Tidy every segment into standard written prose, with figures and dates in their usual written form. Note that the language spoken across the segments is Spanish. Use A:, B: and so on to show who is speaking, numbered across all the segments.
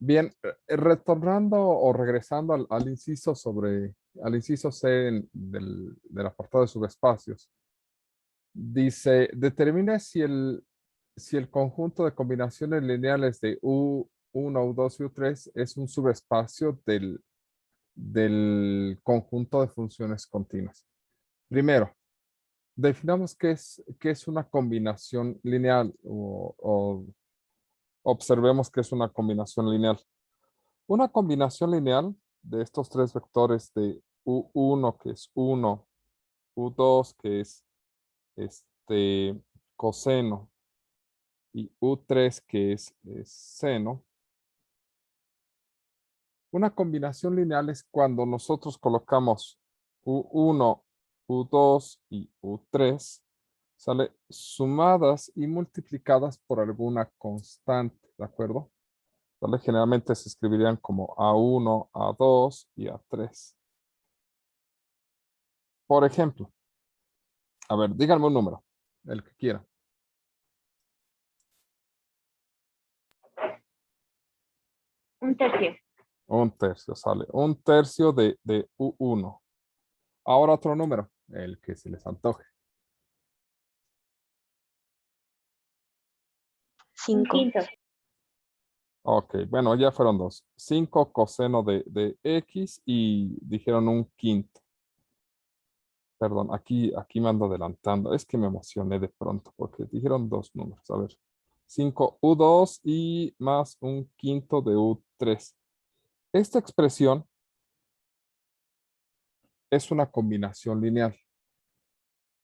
A: Bien, retornando o regresando al inciso al inciso C del apartado de subespacios. Dice, determina si el conjunto de combinaciones lineales de U1, U2 y U3 es un subespacio del conjunto de funciones continuas. Primero, definamos qué es una combinación lineal o observemos qué es una combinación lineal. Una combinación lineal de estos tres vectores de U1, que es 1, U2, que es coseno, y U3, que es seno. Una combinación lineal es cuando nosotros colocamos U1, U2 y U3, sale sumadas y multiplicadas por alguna constante, ¿de acuerdo? ¿Vale? Generalmente se escribirían como A1, A2 y A3. Por ejemplo, a ver, díganme un número, el que quiera.
B: Un tercio.
A: Un tercio, sale. Un tercio de U1. Ahora otro número, el que se les antoje.
B: Un quinto.
A: Ok, bueno, ya fueron dos. 5 coseno de X y dijeron un quinto. Perdón, aquí me ando adelantando. Es que me emocioné de pronto porque dijeron dos números. A ver, 5 U2 y más un quinto de U3. Esta expresión es una combinación lineal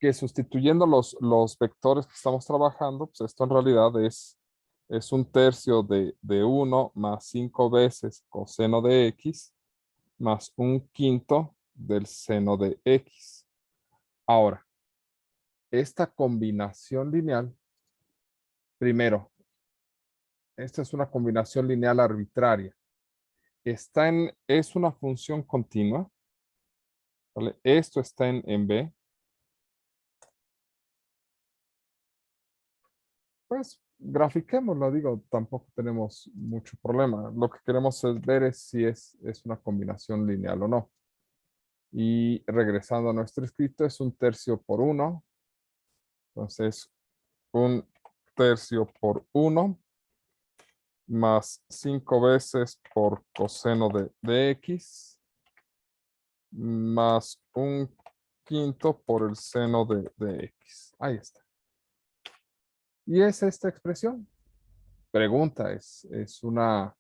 A: que sustituyendo los vectores que estamos trabajando, pues esto en realidad es un tercio de 1 más 5 veces coseno de X más un quinto del seno de X. Ahora, esta combinación lineal, primero, esta es una combinación lineal arbitraria. Es una función continua, ¿vale? Esto está en B. Pues grafiquémoslo, digo, tampoco tenemos mucho problema. Lo que queremos ver es si es una combinación lineal o no. Y regresando a nuestro escrito, es un tercio por 1. Entonces, un tercio por 1 más 5 veces por coseno de X más un quinto por el seno de X. Ahí está. Y es esta expresión. Pregunta, ¿es una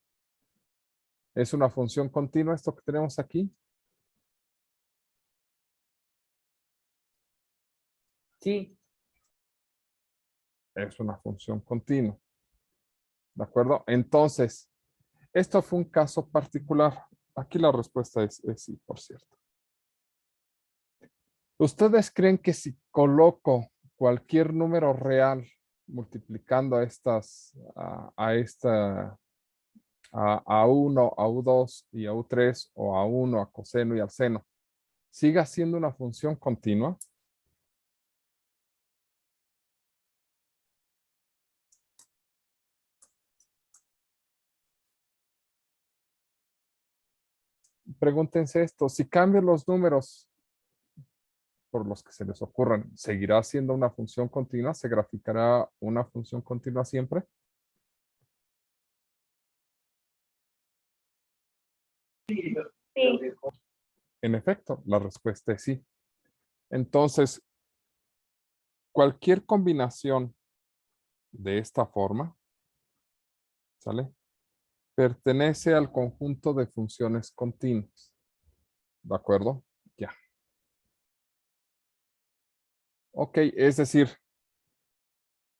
A: función continua esto que tenemos aquí?
C: Sí.
A: Es una función continua. ¿De acuerdo? Entonces, esto fue un caso particular. Aquí la respuesta es sí, por cierto. ¿Ustedes creen que si coloco cualquier número real multiplicando a U1, a U2 y a U3 o a 1, a coseno y al seno, siga siendo una función continua? Pregúntense esto, si cambio los números por los que se les ocurran, ¿seguirá siendo una función continua? ¿Se graficará una función continua siempre?
B: Sí.
A: En efecto, la respuesta es sí. Entonces, cualquier combinación de esta forma, ¿sale? Pertenece al conjunto de funciones continuas. ¿De acuerdo? Ya. Ok, es decir,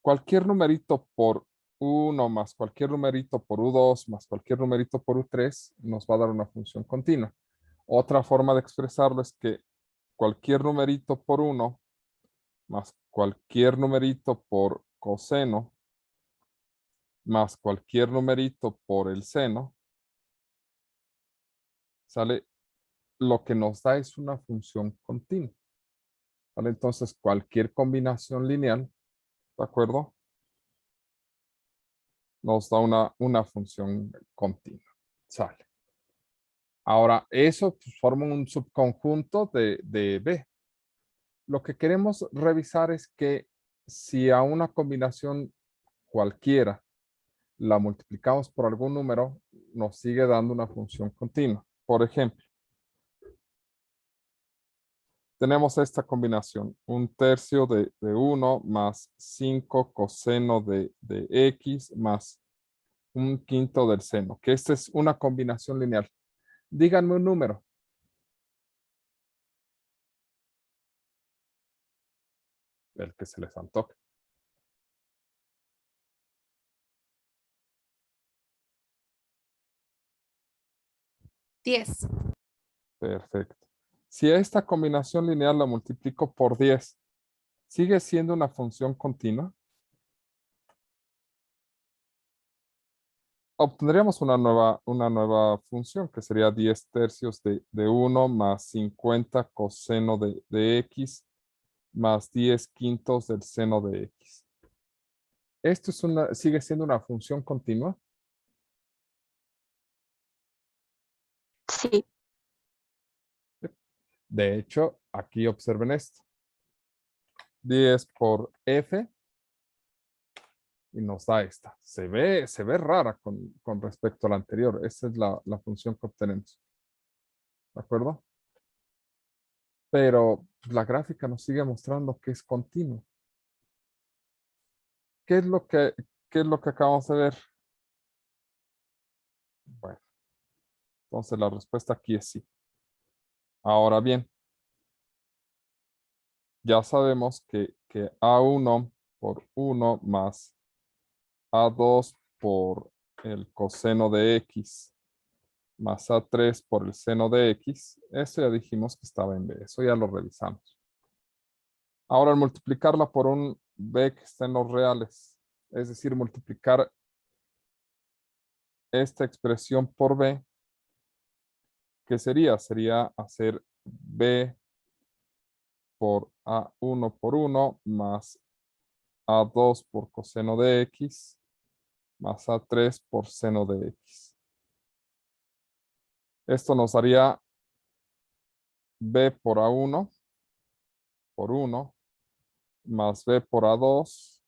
A: cualquier numerito por 1 más cualquier numerito por U2 más cualquier numerito por U3 nos va a dar una función continua. Otra forma de expresarlo es que cualquier numerito por 1 más cualquier numerito por coseno más cualquier numerito por el seno, sale, lo que nos da es una función continua. ¿Vale? Entonces, cualquier combinación lineal, ¿de acuerdo? nos da una función continua. Sale. Ahora, eso pues, forma un subconjunto de B. Lo que queremos revisar es que si a una combinación cualquiera la multiplicamos por algún número, nos sigue dando una función continua. Por ejemplo, tenemos esta combinación, 1/3 de 1 más 5 coseno de x más 1/5 del seno, que esta es una combinación lineal. Díganme un número. El que se les antoje.
C: Diez.
A: Perfecto. Si a esta combinación lineal la multiplico por 10, ¿sigue siendo una función continua? Obtendríamos una nueva función que sería 10/3 de 1 más 50 coseno de x más 10/5 del seno de x. ¿Esto sigue siendo una función continua?
B: Sí.
A: De hecho, aquí observen esto. 10 por f y nos da esta. Se ve rara con respecto a la anterior. Esa es la función que obtenemos. ¿De acuerdo? Pero pues, la gráfica nos sigue mostrando que es continuo. ¿Qué es lo que acabamos de ver? Bueno, entonces la respuesta aquí es sí. Ahora bien, ya sabemos que A1 por 1 más A2 por el coseno de x más A3 por el seno de x, eso ya dijimos que estaba en B, eso ya lo revisamos. Ahora, al multiplicarla por un B que está en los reales, es decir, multiplicar esta expresión por B, ¿qué sería? Sería hacer B por A1 por 1 más A2 por coseno de x más A3 por seno de x. Esto nos daría B por A1 por 1 más B por A2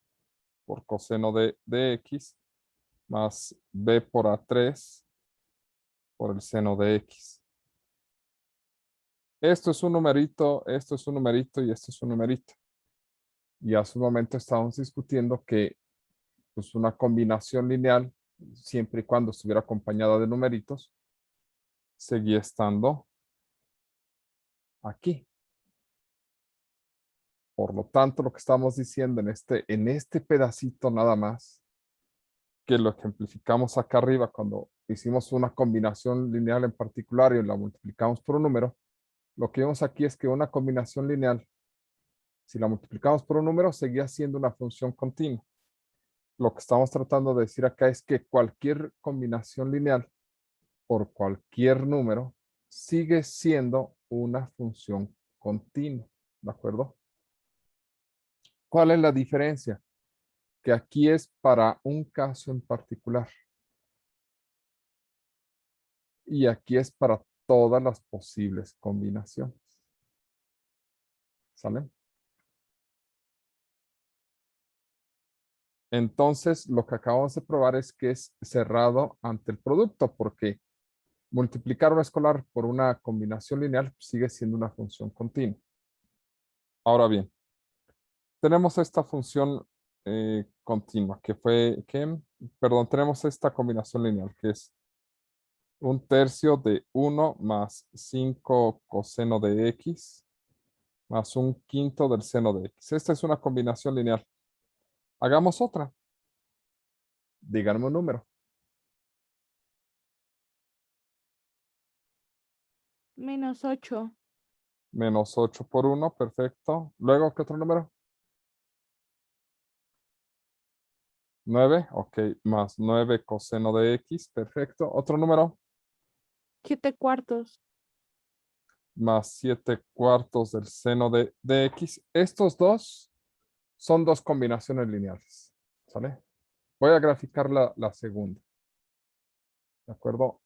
A: por coseno de x más B por A3 por el seno de x. Esto es un numerito, esto es un numerito y esto es un numerito. Y hace un momento estábamos discutiendo que pues, una combinación lineal, siempre y cuando estuviera acompañada de numeritos, seguía estando aquí. Por lo tanto, lo que estamos diciendo en este pedacito nada más, que lo ejemplificamos acá arriba cuando hicimos una combinación lineal en particular y la multiplicamos por un número, lo que vemos aquí es que una combinación lineal, si la multiplicamos por un número, seguía siendo una función continua. Lo que estamos tratando de decir acá es que cualquier combinación lineal por cualquier número sigue siendo una función continua. ¿De acuerdo? ¿Cuál es la diferencia? Que aquí es para un caso en particular. Y aquí es para todas las posibles combinaciones. ¿Sale? Entonces, lo que acabamos de probar es que es cerrado ante el producto, porque multiplicar una escolar por una combinación lineal sigue siendo una función continua. Ahora bien, tenemos esta función continua, perdón, tenemos esta combinación lineal, que es 1/3 de 1 más 5 coseno de x más 1/5 del seno de x. Esta es una combinación lineal. Hagamos otra. Díganme un número.
C: -8.
A: Menos 8 por 1, perfecto. Luego, ¿qué otro número? 9, ok, más 9 coseno de x, perfecto. Otro número,
C: 7/4.
A: más 7/4 del seno de x. Estos dos son dos combinaciones lineales, ¿sale? Voy a graficar la segunda. ¿De acuerdo?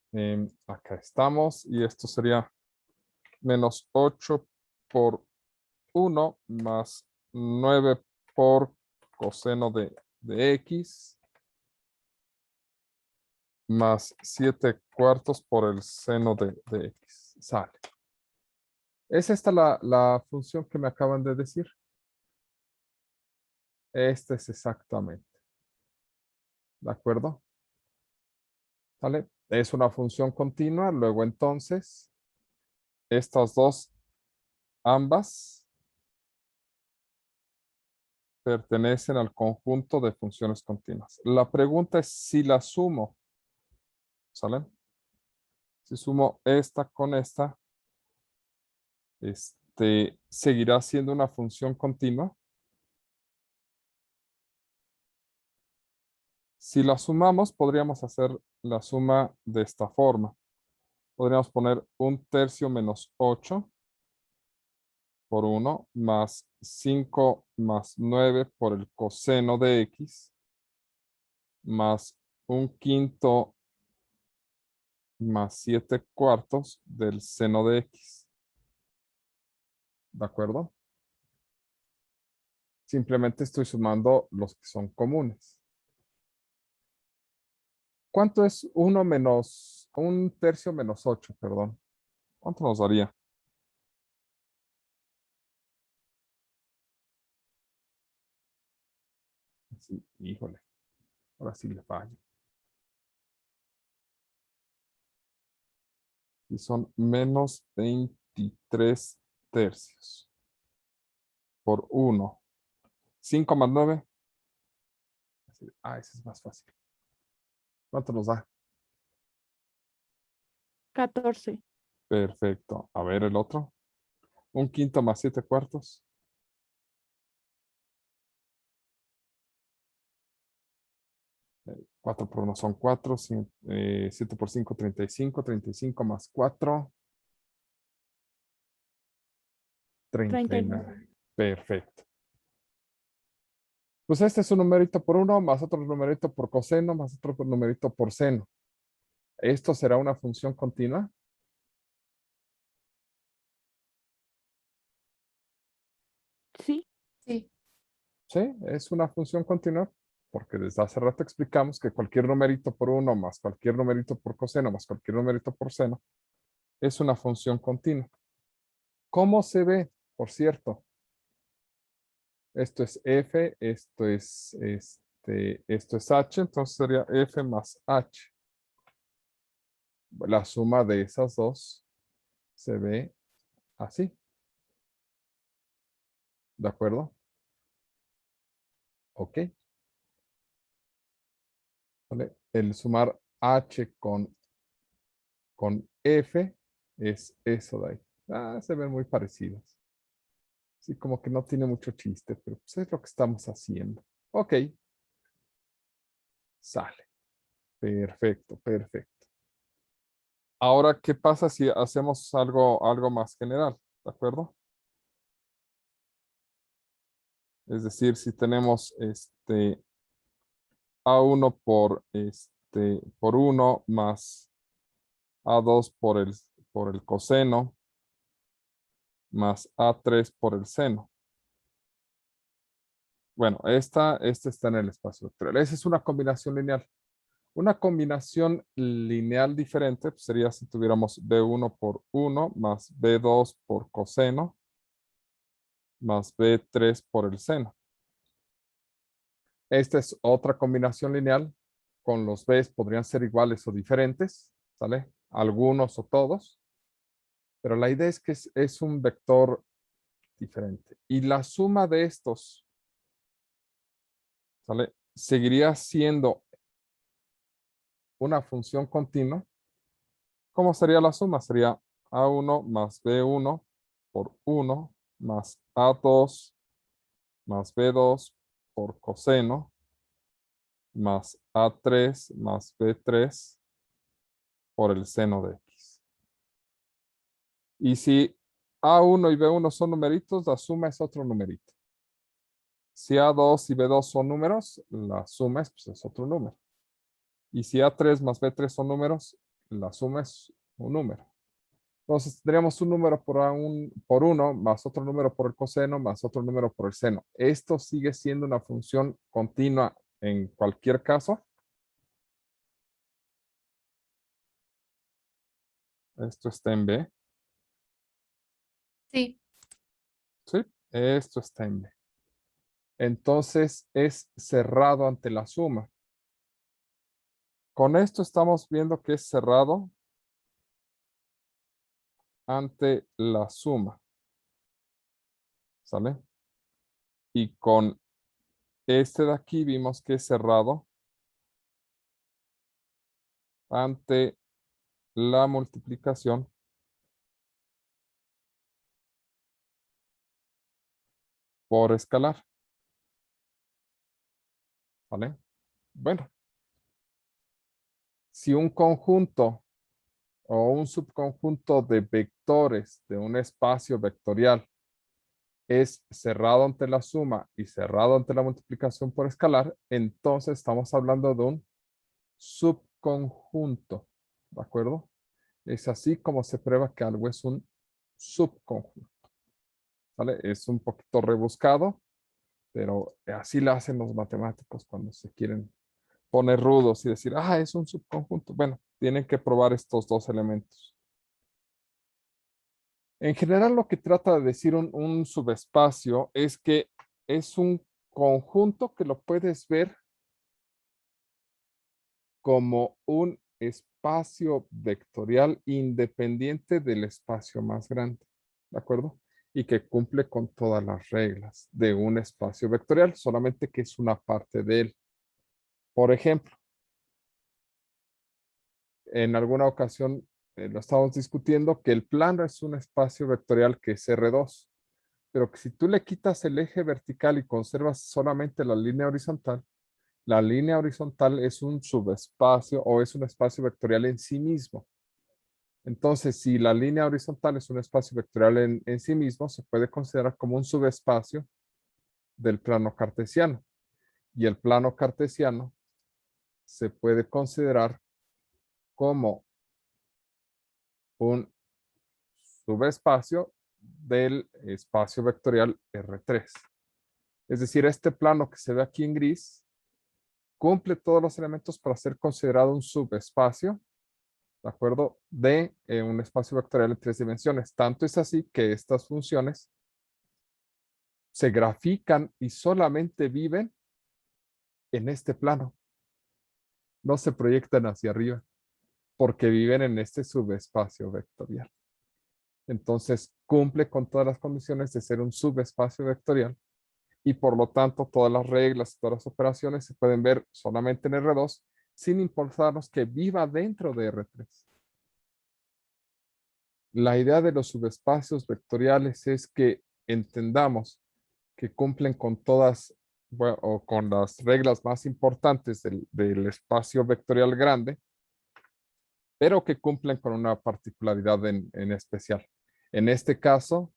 A: Acá estamos y esto sería menos 8 por 1 más 9 por coseno de X más 7 cuartos por el seno de X. Sale. ¿Es esta la función que me acaban de decir? Esta es exactamente. ¿De acuerdo? ¿Sale? Es una función continua. Luego entonces, estas dos, ambas, pertenecen al conjunto de funciones continuas. La pregunta es si la sumo. ¿Sale? Si sumo esta con esta, ¿seguirá siendo una función continua? Si la sumamos, podríamos hacer la suma de esta forma. Podríamos poner 1/3 menos 8 por 1 más 5 más 9 por el coseno de X más 1/5 más 7 cuartos del seno de X. ¿De acuerdo? Simplemente estoy sumando los que son comunes. ¿Cuánto es 1/3 menos 8? Perdón. ¿Cuánto nos daría? Sí, híjole. Ahora sí le fallo. Y son menos 23 tercios. Por 1. 5 más 9. Ese es más fácil. ¿Cuánto nos da?
C: 14.
A: Perfecto. A ver el otro. 1/5 más 7 cuartos. 4 por 1 son 4. 7 por 5, 35. 35 más 4. 39. Perfecto. Pues este es un numerito por 1, más otro numerito por coseno, más otro numerito por seno. ¿Esto será una función continua?
C: Sí.
D: Sí.
A: Sí, es una función continua, porque desde hace rato explicamos que cualquier numerito por 1 más cualquier numerito por coseno más cualquier numerito por seno es una función continua. ¿Cómo se ve? Por cierto, esto es f, esto es h, entonces sería f más h. La suma de esas dos se ve así. ¿De acuerdo? Ok. ¿Vale? El sumar h con f es eso de ahí. Se ven muy parecidos. Sí, como que no tiene mucho chiste, pero pues es lo que estamos haciendo. Ok. Sale. Perfecto, perfecto. Ahora, ¿qué pasa si hacemos algo más general? ¿De acuerdo? Es decir, si tenemos A1 por 1 más A2 por el coseno más A3 por el seno. Bueno, esta está en el espacio vectorial. Esa es una combinación lineal. Una combinación lineal diferente pues, sería si tuviéramos B1 por 1 más B2 por coseno más B3 por el seno. Esta es otra combinación lineal. Con los B's podrían ser iguales o diferentes, ¿sale? Algunos o todos. Pero la idea es que es un vector diferente. Y la suma de estos, ¿sale? Seguiría siendo una función continua. ¿Cómo sería la suma? Sería A1 más B1 por 1 más A2 más B2 por coseno más A3 más B3 por el seno de X. Y si A1 y B1 son numeritos, la suma es otro numerito. Si A2 y B2 son números, la suma es otro número. Y si A3 más B3 son números, la suma es un número. Entonces tendríamos un número por 1 más otro número por el coseno más otro número por el seno. Esto sigue siendo una función continua en cualquier caso. Esto está en B.
D: Sí.
A: ¿Sí? Esto está en B. Entonces es cerrado ante la suma. Con esto estamos viendo que es cerrado ante la suma. ¿Sale? Y con este de aquí vimos que es cerrado ante la multiplicación por escalar. ¿Vale? Bueno, si un conjunto o un subconjunto de vectores de un espacio vectorial es cerrado ante la suma y cerrado ante la multiplicación por escalar, entonces estamos hablando de un subconjunto. ¿De acuerdo? Es así como se prueba que algo es un subconjunto. ¿Vale? Es un poquito rebuscado, pero así lo hacen los matemáticos cuando se quieren poner rudos y decir, es un subconjunto. Bueno, tienen que probar estos dos elementos. En general, lo que trata de decir un subespacio es que es un conjunto que lo puedes ver como un espacio vectorial independiente del espacio más grande. ¿De acuerdo? Y que cumple con todas las reglas de un espacio vectorial, solamente que es una parte de él. Por ejemplo, en alguna ocasión lo estábamos discutiendo que el plano es un espacio vectorial que es R2, pero que si tú le quitas el eje vertical y conservas solamente la línea horizontal es un subespacio o es un espacio vectorial en sí mismo. Entonces, si la línea horizontal es un espacio vectorial en sí mismo, se puede considerar como un subespacio del plano cartesiano. Y el plano cartesiano se puede considerar como un subespacio del espacio vectorial R3. Es decir, este plano que se ve aquí en gris cumple todos los elementos para ser considerado un subespacio, ¿de acuerdo? De un espacio vectorial en 3 dimensiones. Tanto es así que estas funciones se grafican y solamente viven en este plano. No se proyectan hacia arriba porque viven en este subespacio vectorial. Entonces cumple con todas las condiciones de ser un subespacio vectorial y por lo tanto todas las reglas, todas las operaciones se pueden ver solamente en R2 sin importarnos que viva dentro de R3. La idea de los subespacios vectoriales es que entendamos que cumplen con todas o con las reglas más importantes del espacio vectorial grande, pero que cumplen con una particularidad en especial. En este caso,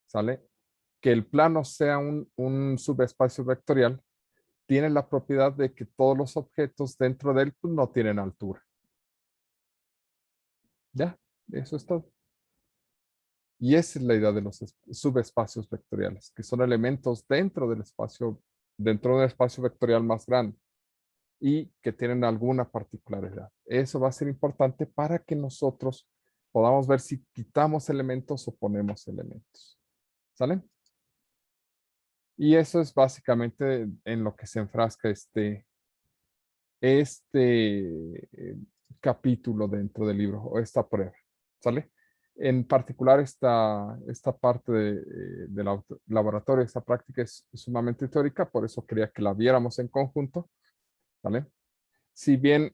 A: ¿sale? Que el plano sea un subespacio vectorial tiene la propiedad de que todos los objetos dentro de él pues, no tienen altura. Ya, eso es todo. Y esa es la idea de los subespacios vectoriales, que son elementos dentro del espacio vectorial más grande y que tienen alguna particularidad. Eso va a ser importante para que nosotros podamos ver si quitamos elementos o ponemos elementos. ¿Sale? Y eso es básicamente en lo que se enfrasca este capítulo dentro del libro o esta prueba. ¿Sale? En particular, esta parte del laboratorio, esta práctica es sumamente teórica, por eso quería que la viéramos en conjunto. ¿Vale? Si bien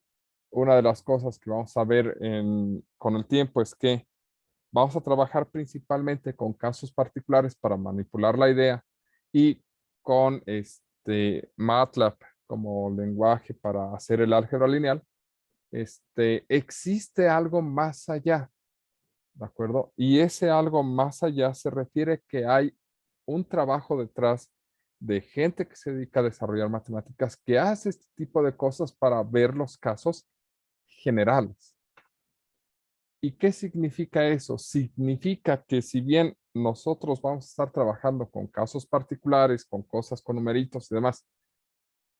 A: una de las cosas que vamos a ver con el tiempo es que vamos a trabajar principalmente con casos particulares para manipular la idea y con MATLAB como lenguaje para hacer el álgebra lineal, existe algo más allá, ¿de acuerdo? Y ese algo más allá se refiere que hay un trabajo detrás de gente que se dedica a desarrollar matemáticas, que hace este tipo de cosas para ver los casos generales. ¿Y qué significa eso? Significa que si bien nosotros vamos a estar trabajando con casos particulares, con cosas con numeritos y demás,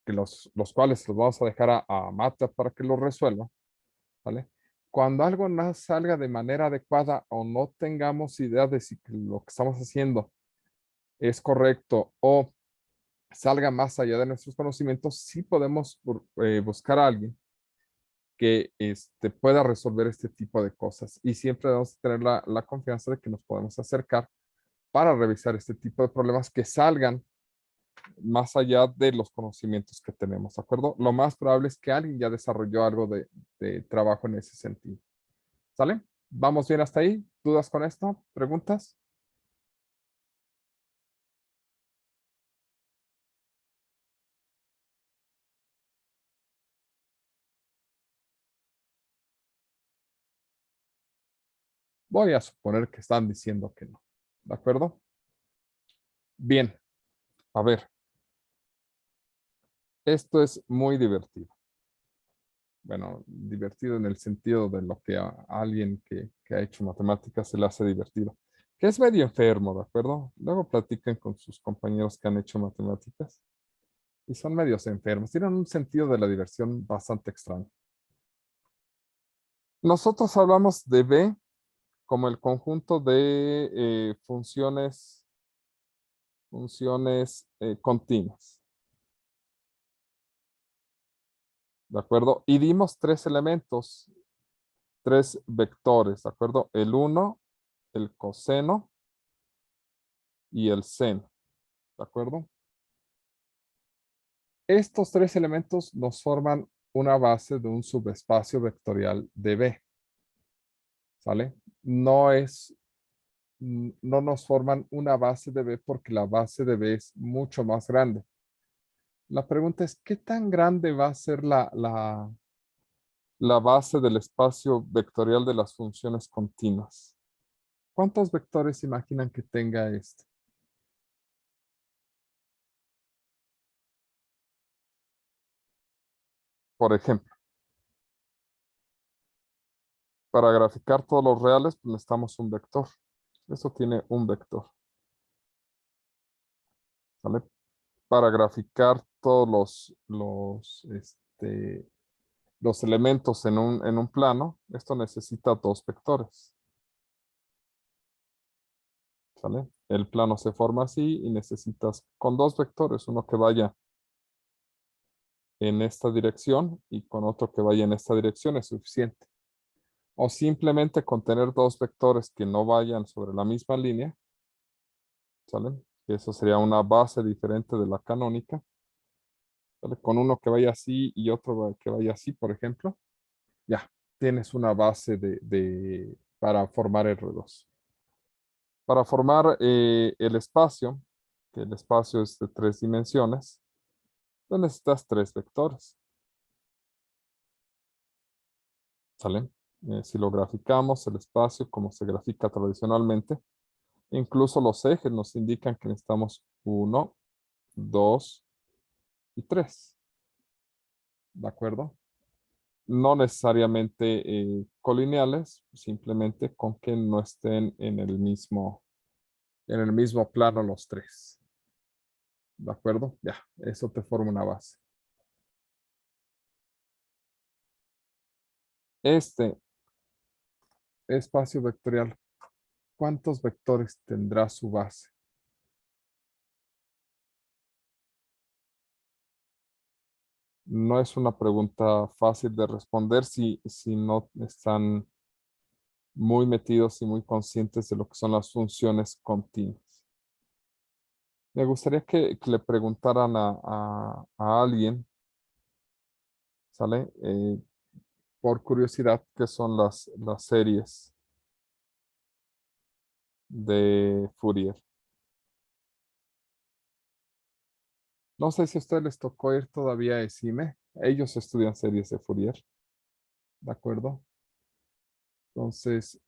A: que los cuales los vamos a dejar a MATLAB para que lo resuelva, ¿vale? Cuando algo no salga de manera adecuada o no tengamos idea de si lo que estamos haciendo es correcto o salga más allá de nuestros conocimientos, sí podemos buscar a alguien que pueda resolver este tipo de cosas. Y siempre debemos tener la confianza de que nos podemos acercar para revisar este tipo de problemas que salgan más allá de los conocimientos que tenemos, ¿de acuerdo? Lo más probable es que alguien ya desarrolló algo de trabajo en ese sentido. ¿Sale? ¿Vamos bien hasta ahí? ¿Dudas con esto? ¿Preguntas? Voy a suponer que están diciendo que no. ¿De acuerdo? Bien. A ver. Esto es muy divertido. Bueno, divertido en el sentido de lo que a alguien que ha hecho matemáticas se le hace divertido. Que es medio enfermo, ¿de acuerdo? Luego platican con sus compañeros que han hecho matemáticas y son medios enfermos. Tienen un sentido de la diversión bastante extraño. Nosotros hablamos de B como el conjunto de funciones continuas. ¿De acuerdo? Y dimos tres elementos, tres vectores, ¿de acuerdo? El 1, el coseno y el seno, ¿de acuerdo? Estos tres elementos nos forman una base de un subespacio vectorial de B, ¿sale? No nos forman una base de B porque la base de B es mucho más grande. La pregunta es, ¿qué tan grande va a ser la base del espacio vectorial de las funciones continuas? ¿Cuántos vectores imaginan que tenga este? Por ejemplo, para graficar todos los reales, pues necesitamos un vector. Eso tiene un vector, ¿vale? Para graficar todos los elementos en un plano, esto necesita dos vectores, ¿sale? El plano se forma así y necesitas con dos vectores, uno que vaya en esta dirección y con otro que vaya en esta dirección es suficiente. O simplemente con tener dos vectores que no vayan sobre la misma línea, ¿sale? Eso sería una base diferente de la canónica, ¿sale? Con uno que vaya así y otro que vaya así, por ejemplo, ya tienes una base para formar R2. Para formar el espacio, que el espacio es de 3 dimensiones, pues necesitas 3 vectores. ¿Sale? Si lo graficamos, el espacio como se grafica tradicionalmente, incluso los ejes nos indican que necesitamos 1, 2 y 3. ¿De acuerdo? No necesariamente colineales, simplemente con que no estén en el mismo plano los tres. ¿De acuerdo? Ya, eso te forma una base. Este espacio vectorial, ¿cuántos vectores tendrá su base? No es una pregunta fácil de responder si no están muy metidos y muy conscientes de lo que son las funciones continuas. Me gustaría que le preguntaran a alguien, ¿sale? Por curiosidad, ¿qué son las series de Fourier? No sé si a ustedes les tocó ir todavía a ESIME. Ellos estudian series de Fourier, ¿de acuerdo? Entonces,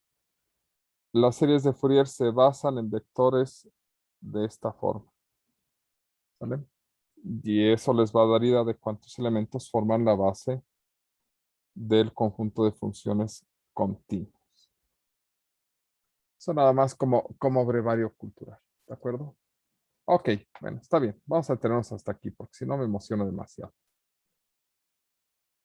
A: las series de Fourier se basan en vectores de esta forma, ¿Vale? Y eso les va a dar idea de cuántos elementos forman la base del conjunto de funciones continuas. Eso nada más como brevario cultural, ¿de acuerdo? Ok, bueno, está bien. Vamos a tenernos hasta aquí porque si no me emociono demasiado.